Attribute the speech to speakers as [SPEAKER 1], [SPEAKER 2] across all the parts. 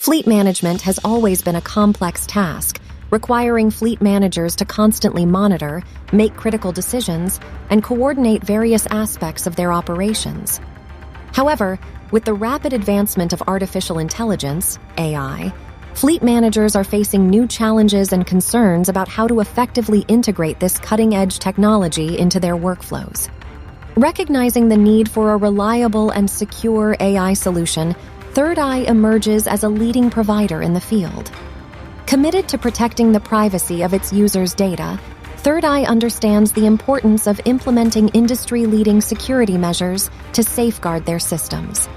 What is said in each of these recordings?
[SPEAKER 1] Fleet management has always been a complex task, requiring fleet managers to constantly monitor, make critical decisions, and coordinate various aspects of their operations. However, with the rapid advancement of artificial intelligence, AI, fleet managers are facing new challenges and concerns about how to effectively integrate this cutting-edge technology into their workflows. Recognizing the need for a reliable and secure AI solution, ThirdEye emerges as a leading provider in the field. Committed to protecting the privacy of its users' data, ThirdEye understands the importance of implementing industry-leading security measures to safeguard their systems.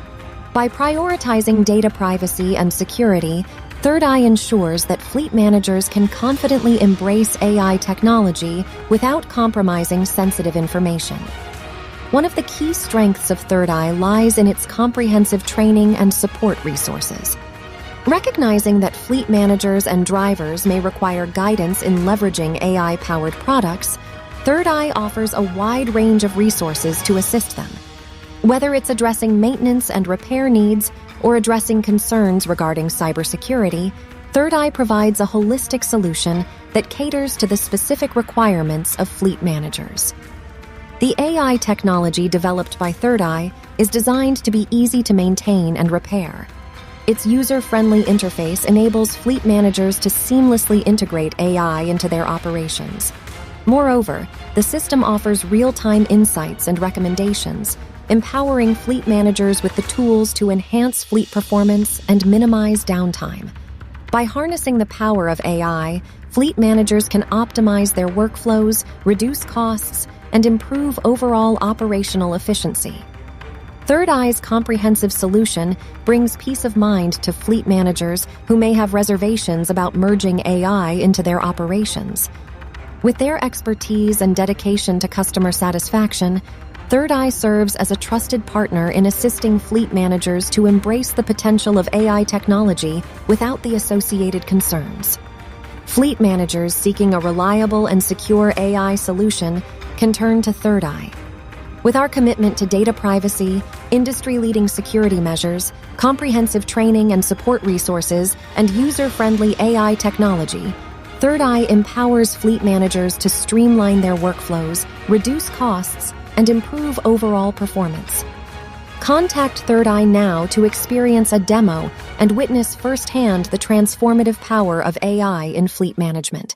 [SPEAKER 1] By prioritizing data privacy and security, ThirdEye ensures that fleet managers can confidently embrace AI technology without compromising sensitive information. One of the key strengths of ThirdEye lies in its comprehensive training and support resources. Recognizing that fleet managers and drivers may require guidance in leveraging AI-powered products, ThirdEye offers a wide range of resources to assist them. Whether it's addressing maintenance and repair needs or addressing concerns regarding cybersecurity, ThirdEye provides a holistic solution that caters to the specific requirements of fleet managers. The AI technology developed by ThirdEye is designed to be easy to maintain and repair. Its user-friendly interface enables fleet managers to seamlessly integrate AI into their operations. Moreover, the system offers real-time insights and recommendations, empowering fleet managers with the tools to enhance fleet performance and minimize downtime. By harnessing the power of AI, fleet managers can optimize their workflows, reduce costs, and improve overall operational efficiency. ThirdEye's comprehensive solution brings peace of mind to fleet managers who may have reservations about merging AI into their operations. With their expertise and dedication to customer satisfaction, ThirdEye serves as a trusted partner in assisting fleet managers to embrace the potential of AI technology without the associated concerns. Fleet managers seeking a reliable and secure AI solution can turn to ThirdEye. With our commitment to data privacy, industry-leading security measures, comprehensive training and support resources, and user-friendly AI technology, ThirdEye empowers fleet managers to streamline their workflows, reduce costs, and improve overall performance. Contact ThirdEye now to experience a demo and witness firsthand the transformative power of AI in fleet management.